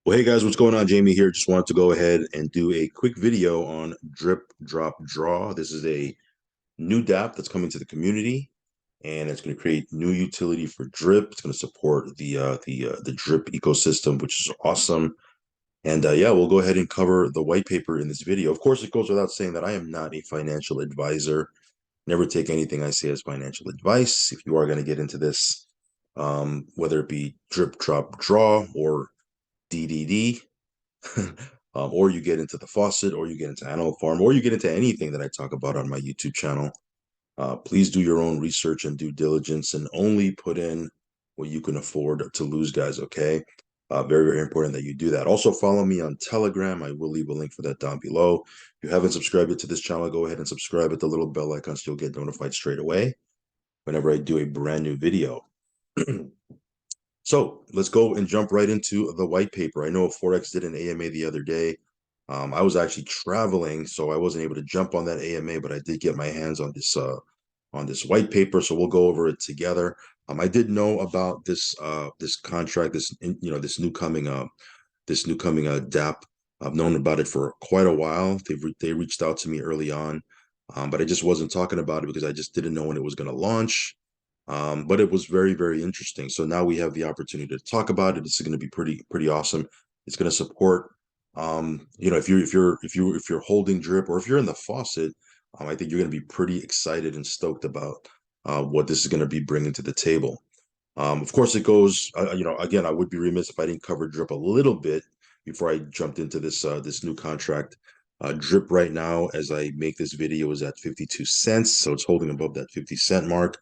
Well, hey guys, what's going on? Jamie here. Just wanted to go ahead and do a quick video on Drip, Drop, Draw. This is a new Dapp that's coming to the community, and it's going to create new utility for Drip. It's going to support the Drip ecosystem, which is awesome. And yeah, we'll go ahead and cover the white paper in this video. Of course, it goes without saying that I am not a financial advisor. Never take anything I say as financial advice. If you are going to get into this, whether it be Drip, Drop, Draw, or DDD, or you get into the faucet, or you get into Animal Farm, or you get into anything that I talk about on my YouTube channel. Please do your own research and due diligence and only put in what you can afford to lose, guys, okay? Very, very important that you do that. Also, follow me on Telegram. I will leave a link for that down below. If you haven't subscribed to this channel, go ahead and subscribe at the little bell icon so you'll get notified straight away whenever I do a brand new video. So let's go and jump right into the white paper. I know Forex did an AMA the other day. I was actually traveling, so I wasn't able to jump on that AMA, but I did get my hands on this white paper. So we'll go over it together. I did know about this contract, this new coming DApp. I've known about it for quite a while. They reached out to me early on, but I just wasn't talking about it because I just didn't know when it was going to launch. But it was very, very interesting. So now we have the opportunity to talk about it. This is going to be pretty awesome. It's going to support, if you're holding Drip or if you're in the faucet, I think you're going to be pretty excited and stoked about what this is going to be bringing to the table. Of course, it goes. Again, I would be remiss if I didn't cover Drip a little bit before I jumped into this new contract. Drip right now, as I make this video, is at 52 cents, so it's holding above that 50-cent mark.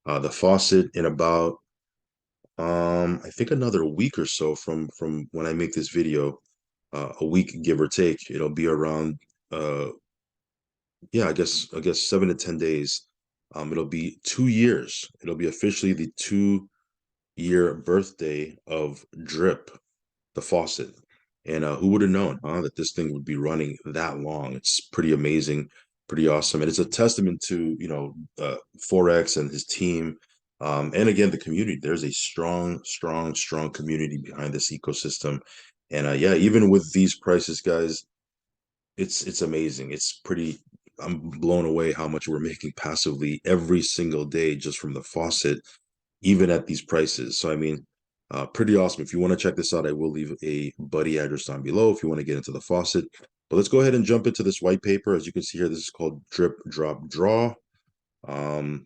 The faucet in about I think another week or so from when I make this video, a week give or take, it'll be around yeah, I guess 7 to 10 days. It'll be 2 years. It'll be officially the 2-year birthday of Drip, the faucet. And who would have known, that this thing would be running that long? It's pretty amazing, pretty awesome. And it's a testament to, Forex and his team. And again, the community. There's a strong community behind this ecosystem. And yeah, even with these prices, guys, it's amazing. I'm blown away how much we're making passively every single day just from the faucet, even at these prices. So I mean, pretty awesome. If you want to check this out, I will leave a buddy address down below if you want to get into the faucet. But let's go ahead and jump into this white paper. As you can see here, this is called Drip, Drop, Draw. Um,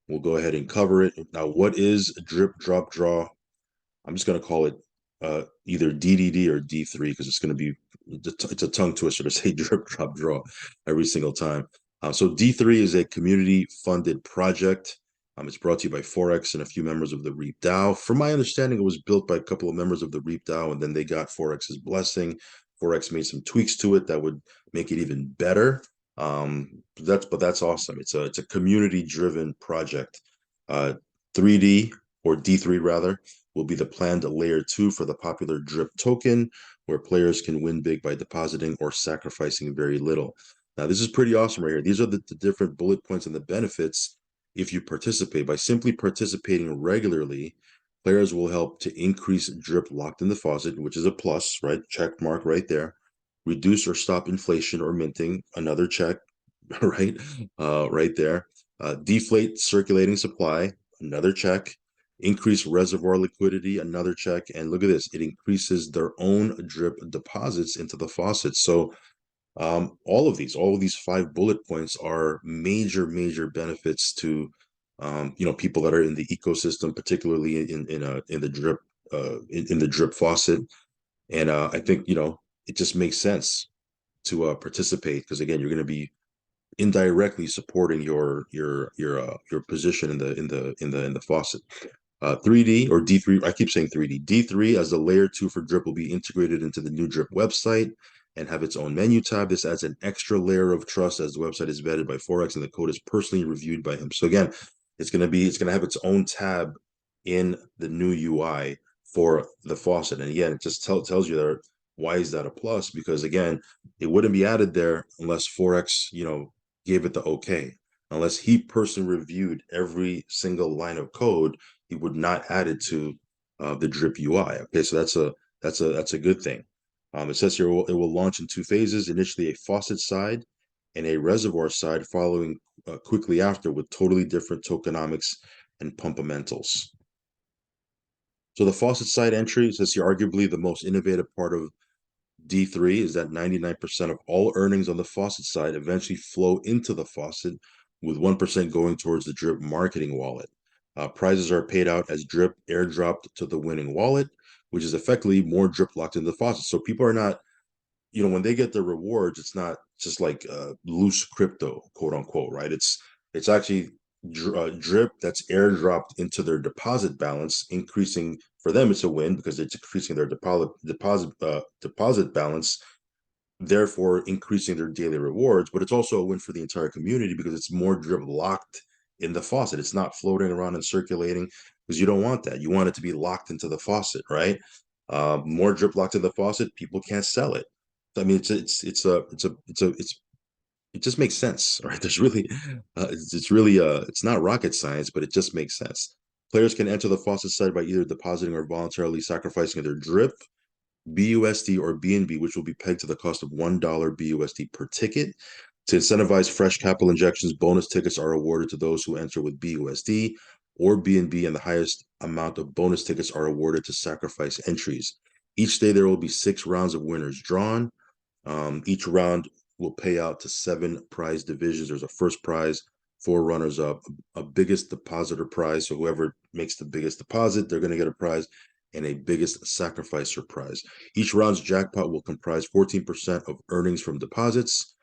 we'll go ahead and cover it. Now, what is Drip, Drop, Draw? I'm just going to call it either DDD or D3 because it's going to be, it's a tongue twister to say Drip, Drop, Draw every single time. So D3 is a community-funded project. It's brought to you by Forex and a few members of the REAP DAO. From my understanding, it was built by a couple of members of the REAP DAO, and then they got Forex's blessing. Forex made some tweaks to it that would make it even better. That's awesome. It's a community-driven project. 3D or D3 rather will be the planned layer 2 for the popular Drip token, where players can win big by depositing or sacrificing very little. Now, this is pretty awesome right here. These are the different bullet points and the benefits if you participate. By simply participating regularly, players will help to increase Drip locked in the faucet, which is a plus, right? Check mark right there. Reduce or stop inflation or minting, another check, right? Right there. Deflate circulating supply, another check. Increase reservoir liquidity, another check. And look at this, it increases their own Drip deposits into the faucet. So all of these 5 bullet points are major benefits to people that are in the ecosystem, particularly in the Drip in the Drip faucet. And I think it just makes sense to participate because again, you're going to be indirectly supporting your position in the faucet. 3D or D3, I keep saying 3D. D3 as a layer 2 for Drip will be integrated into the new Drip website and have its own menu tab. This adds an extra layer of trust as the website is vetted by Forex and the code is personally reviewed by him. So again, it's going to have its own tab in the new UI for the faucet. And again, it just tells you that why is that a plus? Because again, it wouldn't be added there unless Forex, gave it the okay. Unless he personally reviewed every single line of code, he would not add it to the drip UI. Okay, so that's a good thing. It says here it will launch in two phases: initially a faucet side and a reservoir side, following quickly after with totally different tokenomics and pumpamentals. So the faucet side entry says here arguably the most innovative part of D3 is that 99% of all earnings on the faucet side eventually flow into the faucet, with 1% going towards the drip marketing wallet. Prizes are paid out as drip airdropped to the winning wallet, which is effectively more drip locked into the faucet. So people are not, when they get the rewards, it's not just like loose crypto, quote unquote, right? It's actually drip that's airdropped into their deposit balance, increasing for them. It's a win because it's increasing their deposit balance, therefore increasing their daily rewards. But it's also a win for the entire community because it's more drip locked in the faucet. It's not floating around and circulating, because you don't want that. You want it to be locked into the faucet, right? More drip locked in the faucet, people can't sell it. I mean, it just makes sense, right? There's really, it's really, it's not rocket science, but it just makes sense. Players can enter the faucet side by either depositing or voluntarily sacrificing their drip, BUSD, or BNB, which will be pegged to the cost of $1 BUSD per ticket. To incentivize fresh capital injections, bonus tickets are awarded to those who enter with BUSD or BNB, and the highest amount of bonus tickets are awarded to sacrifice entries. Each day, there will be 6 rounds of winners drawn. Each round will pay out to 7 prize divisions. There's a first prize, 4 runners up, a biggest depositor prize. So whoever makes the biggest deposit, they're going to get a prize, and a biggest sacrificer prize. Each round's jackpot will comprise 14% of earnings from deposits,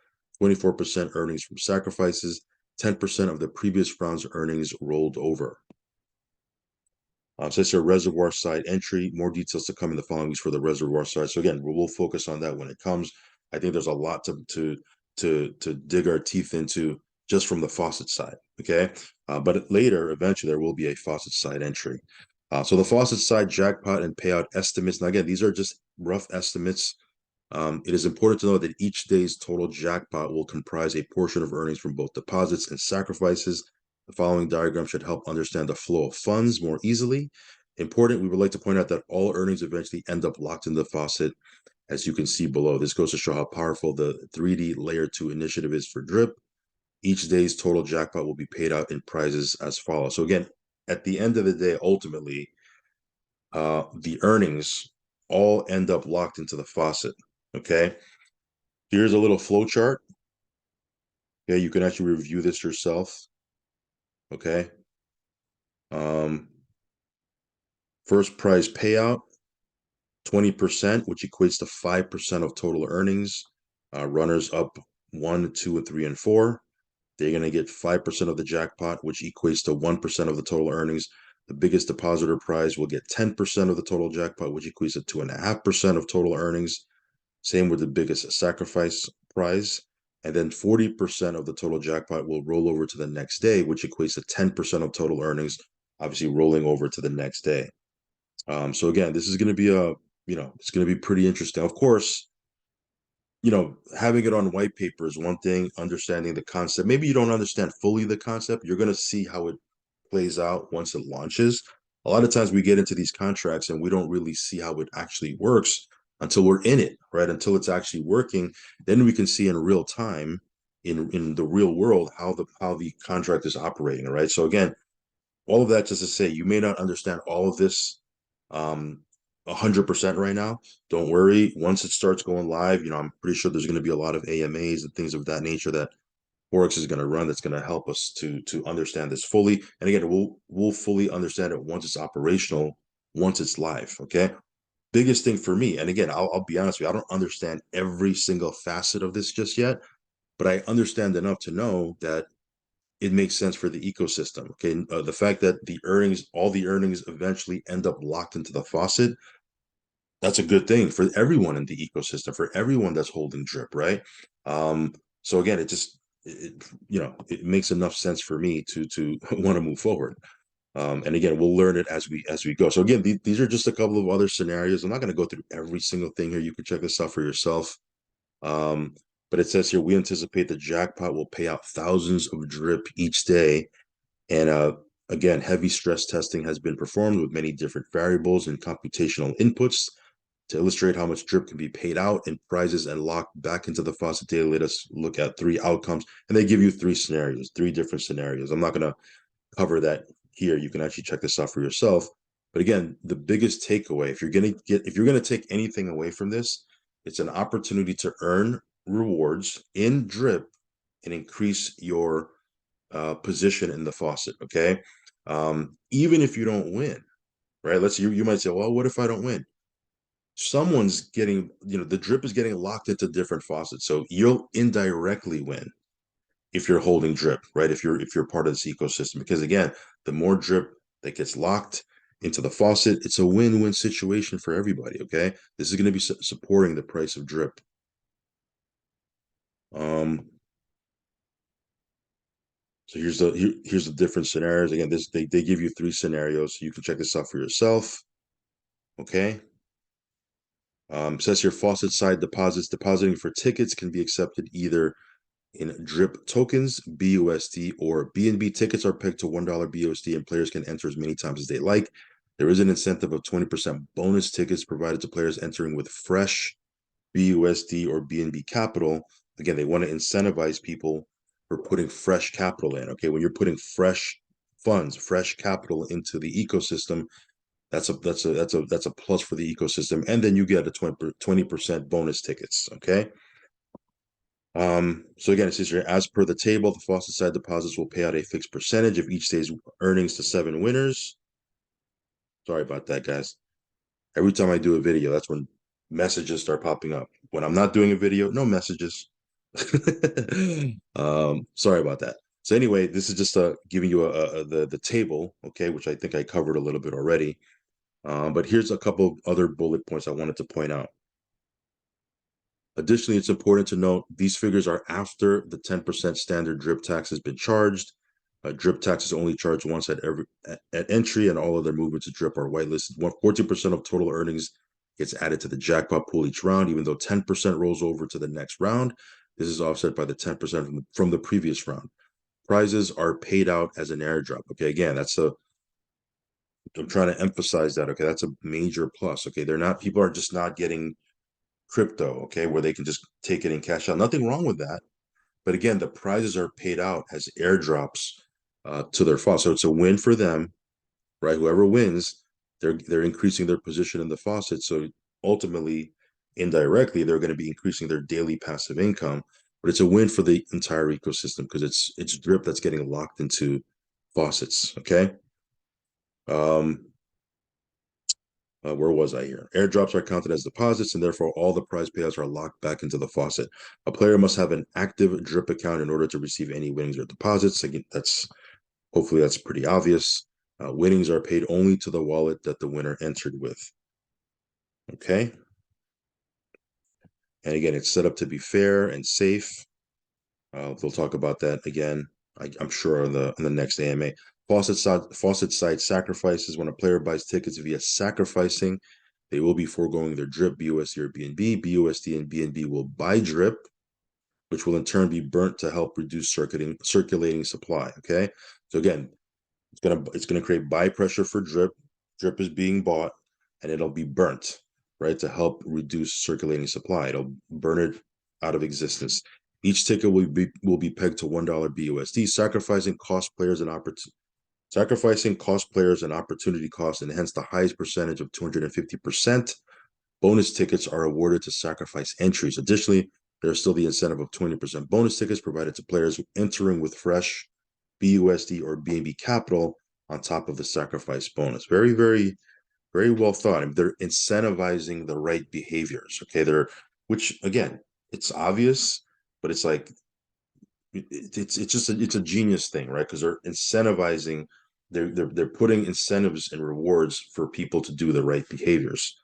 24% earnings from sacrifices, 10% of the previous round's earnings rolled over. So it's a reservoir side entry. More details to come in the following weeks for the reservoir side. So again, we'll focus on that when it comes. I think there's a lot to dig our teeth into just from the faucet side. Okay, but later, eventually, there will be a faucet side entry. So the faucet side jackpot and payout estimates. Now again, these are just rough estimates. It is important to know that each day's total jackpot will comprise a portion of earnings from both deposits and sacrifices. The following diagram should help understand the flow of funds more easily. Important, we would like to point out that all earnings eventually end up locked in the faucet, as you can see below. This goes to show how powerful the 3D Layer 2 initiative is for Drip. Each day's total jackpot will be paid out in prizes as follows. So again, at the end of the day, ultimately, the earnings all end up locked into the faucet, okay? Here's a little flow chart. Okay, you can actually review this yourself. Okay. First prize payout, 20%, which equates to 5% of total earnings. Runners up 1, 2, and 3, and 4. They're going to get 5% of the jackpot, which equates to 1% of the total earnings. The biggest depositor prize will get 10% of the total jackpot, which equates to 2.5% of total earnings. Same with the biggest sacrifice prize. And then 40% of the total jackpot will roll over to the next day, which equates to 10% of total earnings, obviously rolling over to the next day. So again, this is going to be it's going to be pretty interesting. Of course, having it on white paper is one thing, understanding the concept. Maybe you don't understand fully the concept. You're going to see how it plays out once it launches. A lot of times we get into these contracts and we don't really see how it actually works until we're in it, right? Until it's actually working. Then we can see in real time, in the real world, how the contract is operating, right? So again, all of that just to say, you may not understand all of this 100% right now. Don't worry. Once it starts going live, I'm pretty sure there's going to be a lot of AMAs and things of that nature that Forex is going to run, that's going to help us to understand this fully. And again, we'll fully understand it once it's operational, once it's live. Okay. Biggest thing for me, and again, I'll be honest with you, I don't understand every single facet of this just yet, but I understand enough to know that it makes sense for the ecosystem. Okay. The fact that all the earnings eventually end up locked into the faucet, that's a good thing for everyone in the ecosystem, for everyone that's holding drip, right? So again, it makes enough sense for me to want to move forward. And again, we'll learn it as we go. So again, these are just a couple of other scenarios. I'm not going to go through every single thing here. You can check this out for yourself. But it says here, we anticipate the jackpot will pay out thousands of drip each day. And Again, heavy stress testing has been performed with many different variables and computational inputs to illustrate how much drip can be paid out in prizes and locked back into the faucet daily. Let us look at 3 outcomes, and they give you 3 scenarios, 3 different scenarios. I'm not going to cover that here. You can actually check this out for yourself. But again, the biggest takeaway, if you're going to take anything away from this, it's an opportunity to earn rewards in drip and increase your position in the faucet. Okay, even if you don't win, right? Let's you might say, well, what if I don't win? Someone's getting, the drip is getting locked into different faucets, so you'll indirectly win if you're holding drip, right? If you're part of this ecosystem, because again, the more drip that gets locked into the faucet, it's a win-win situation for everybody. Okay, this is going to be supporting the price of drip. So here's the different scenarios. Again, they give you 3 scenarios, so you can check this out for yourself. Okay. Says here, faucet side deposits. Depositing for tickets can be accepted either in drip tokens, BUSD, or BNB. Tickets are pegged to $1 BUSD, and players can enter as many times as they like. There is an incentive of 20% bonus tickets provided to players entering with fresh BUSD or BNB capital. Again, they want to incentivize people for putting fresh capital in. Okay, when you're putting fresh funds, fresh capital into the ecosystem, that's a plus for the ecosystem, and then you get a 20% bonus tickets. Okay. So again, it says here, as per the table, the faucet side deposits will pay out a fixed percentage of each day's earnings to 7 winners. Sorry about that, guys. Every time I do a video, that's when messages start popping up. When I'm not doing a video, no messages. Sorry about that. So anyway, this is just giving you the table, okay, which I think I covered a little bit already. But here's a couple of other bullet points I wanted to point out. Additionally, it's important to note these figures are after the 10% standard drip tax has been charged. Drip tax is only charged once at entry, and all other movements of drip are whitelisted. 14% of total earnings gets added to the jackpot pool each round, even though 10% rolls over to the next round. This is offset by the 10% from the previous round. Prizes are paid out as an airdrop. Okay, again, I'm trying to emphasize that. Okay, that's a major plus. Okay, people are just not getting crypto, okay, where they can just take it and cash out. Nothing wrong with that. But again, the prizes are paid out as airdrops to their faucet. So it's a win for them, right? Whoever wins, they're increasing their position in the faucet. So ultimately, indirectly, they're going to be increasing their daily passive income. But it's a win for the entire ecosystem because it's drip that's getting locked into faucets. Okay. Where was I here? Airdrops are counted as deposits, and therefore all the prize payouts are locked back into the faucet. A player must have an active drip account in order to receive any winnings or deposits. Again, hopefully that's pretty obvious. Winnings are paid only to the wallet that the winner entered with. Okay. And again, it's set up to be fair and safe. They'll talk about that again, I'm sure, in the next AMA. Faucet side sacrifices. When a player buys tickets via sacrificing, they will be foregoing their drip, BUSD or BNB. BUSD and BNB will buy drip, which will in turn be burnt to help reduce circulating supply. Okay, so again, it's gonna create buy pressure for drip. Drip is being bought, and it'll be burnt, right, to help reduce circulating supply. It'll burn it out of existence. Each ticket will be pegged to $1 BUSD, sacrificing cost players and opportunity costs, and hence the highest percentage of 250%. Bonus tickets are awarded to sacrifice entries. Additionally, there's still the incentive of 20% bonus tickets provided to players entering with fresh BUSD or BNB capital on top of the sacrifice bonus. Very, very, very well thought. I mean, they're incentivizing the right behaviors. Okay, which again, it's obvious, but it's like it's a genius thing, right? Because they're incentivizing, they're putting incentives and rewards for people to do the right behaviors.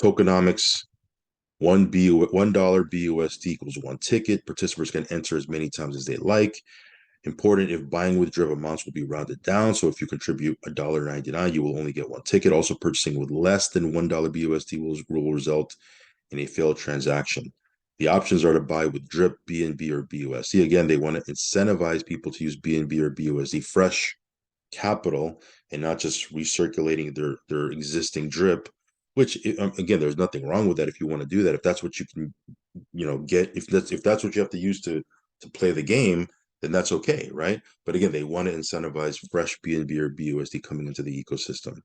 Tokenomics. $1 BUSD equals 1 ticket. Participants can enter as many times as they like. Important, if buying with drip, amounts will be rounded down. So if you contribute $1.99, you will only get 1 ticket. Also, purchasing with less than $1 BUSD will result in a failed transaction. The options are to buy with drip, BNB, or BUSD. Again, they want to incentivize people to use BNB or BUSD, fresh capital, and not just recirculating their existing drip. Which again, there's nothing wrong with that if you want to do that. If that's what you can, get, if that's what you have to use to play the game, then that's okay, right? But again, they want to incentivize fresh BNB or BUSD coming into the ecosystem,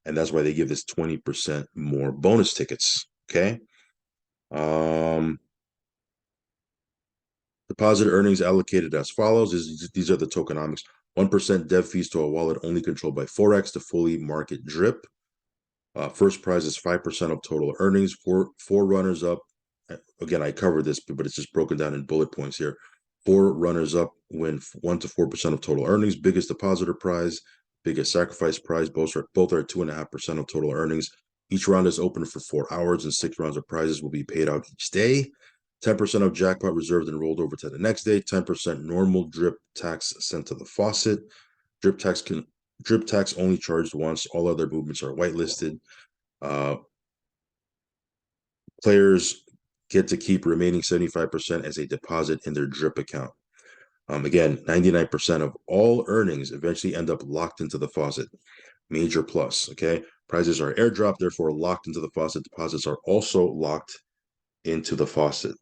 and that's why they give this 20% more bonus tickets. Okay. Um, Deposit earnings allocated as follows. These are the tokenomics. 1% dev fees to a wallet only controlled by Forex to fully market drip. First prize is 5% of total earnings. Four runners up. Again, I covered this, but it's just broken down in bullet points here. Four runners up win 1 to 4% of total earnings. Biggest depositor prize, biggest sacrifice prize. Both are 2.5% of total earnings. Each round is open for 4 hours, and 6 rounds of prizes will be paid out each day. 10% of jackpot reserved and rolled over to the next day. 10% normal drip tax sent to the faucet. Drip tax only charged once. All other movements are whitelisted. Uh, Players get to keep remaining 75% as a deposit in their drip account. Again, 99% of all earnings eventually end up locked into the faucet. Major plus. Okay. Prizes are airdropped, therefore locked into the faucet. Deposits are also locked into the faucet.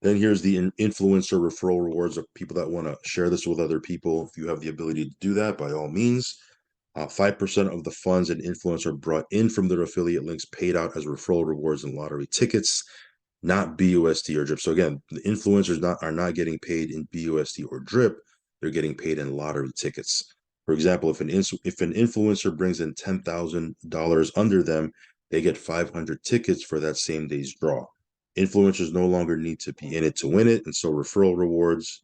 Then here's the influencer referral rewards of people that want to share this with other people. If you have the ability to do that, by all means. 5% of the funds an influencer brought in from their affiliate links paid out as referral rewards and lottery tickets, not BUSD or drip. So again, the influencers are not getting paid in BUSD or drip. They're getting paid in lottery tickets. For example, if an influencer brings in $10,000 under them, they get 500 tickets for that same day's draw. Influencers no longer need to be in it to win it, and so referral rewards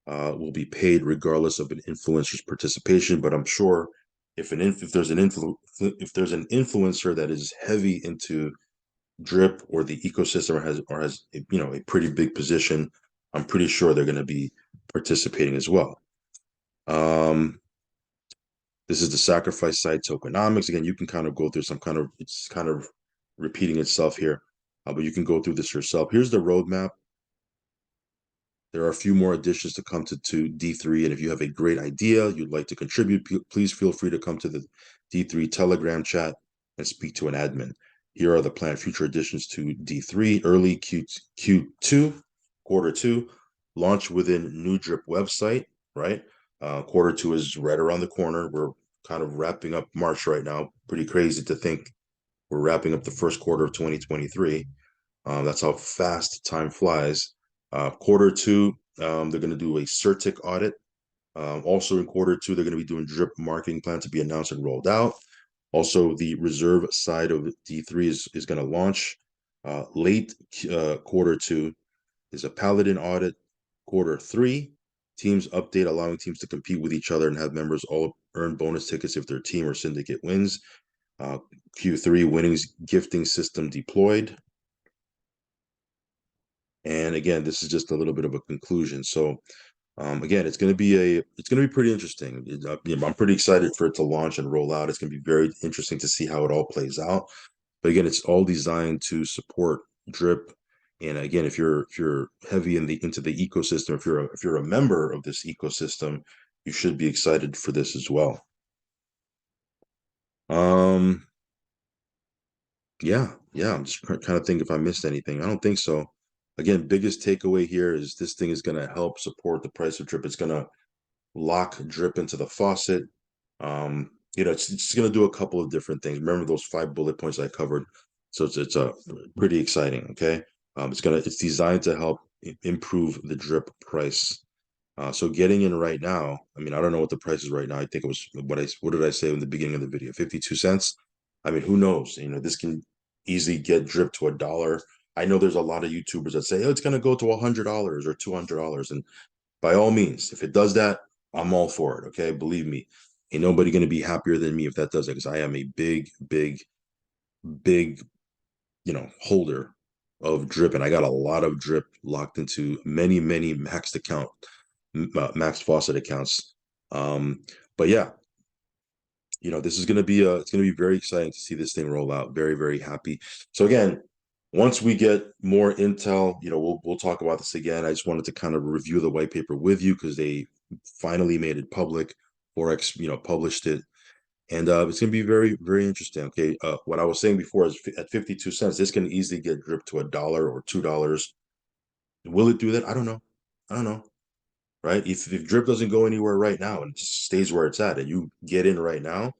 will be paid regardless of an influencer's participation. But I'm sure if there's an influencer that is heavy into drip or the ecosystem or has a pretty big position, I'm pretty sure they're going to be participating as well. This is the sacrifice side tokenomics. Again, you can kind of go through it's kind of repeating itself here, but you can go through this yourself. Here's the roadmap. There are a few more additions to come to D3, and if you have a great idea you'd like to contribute, please feel free to come to the D3 Telegram chat and speak to an admin. Here are the planned future additions to D3. Early Q2, quarter two, launch within new drip website, right? Quarter two is right around the corner. We're kind of wrapping up March right now. Pretty crazy to think we're wrapping up the first quarter of 2023. That's how fast time flies. Quarter two, they're going to do a CERTIC audit. Also in quarter two, they're going to be doing drip marketing plan to be announced and rolled out. Also, the reserve side of D3 is going to launch. Late quarter two is a Paladin audit. Quarter three, teams update, allowing teams to compete with each other and have members all earn bonus tickets if their team or syndicate wins. Q3, winnings gifting system deployed. And again, this is just a little bit of a conclusion. So again, it's going to be pretty interesting. I'm pretty excited for it to launch and roll out. It's going to be very interesting to see how it all plays out. But again, it's all designed to support drip. And again, if you're heavy into the ecosystem, if you're a member of this ecosystem, you should be excited for this as well. Yeah, I'm just kind of thinking if I missed anything. I don't think so. Again, biggest takeaway here is this thing is going to help support the price of drip. It's going to lock drip into the faucet. It's going to do a couple of different things. Remember those 5 bullet points I covered. So it's a pretty exciting. Okay, it's designed to help improve the drip price. So getting in right now, I mean, I don't know what the price is right now. I think it was what did I say in the beginning of the video? 52 cents. I mean, who knows? This can easily get drip to $1. I know there's a lot of YouTubers that say, oh, it's gonna go to $100 or $200. And by all means, if it does that, I'm all for it. Okay. Believe me, ain't nobody gonna be happier than me if that does it, because I am a big, big, big, holder of drip, and I got a lot of drip locked into many, many maxed faucet accounts. But yeah, this is going to be it's going to be very exciting to see this thing roll out. Very, very happy. So again, Once we get more intel, we'll talk about this again. I just wanted to kind of review the white paper with you because they finally made it public. Forex, published it, and it's going to be very, very interesting. Okay, what I was saying before is at 52 cents, this can easily get dripped to $1 or $2. Will it do that? I don't know. I don't know. Right? If drip doesn't go anywhere right now and just stays where it's at, and you get in right now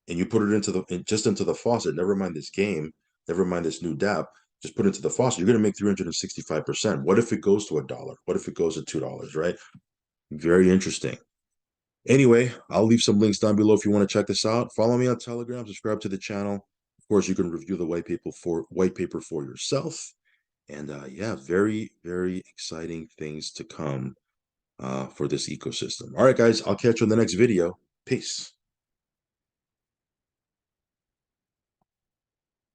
and you put it just into the faucet, never mind this game, never mind this new Dapp, just put it into the faucet, you're going to make 365%. What if it goes to $1? What if it goes to $2? Right? Very interesting. Anyway, I'll leave some links down below if you want to check this out. Follow me on Telegram, subscribe to the channel. Of course, you can review the white paper for yourself. And yeah, very, very exciting things to come for this ecosystem. All right, guys, I'll catch you in the next video. Peace.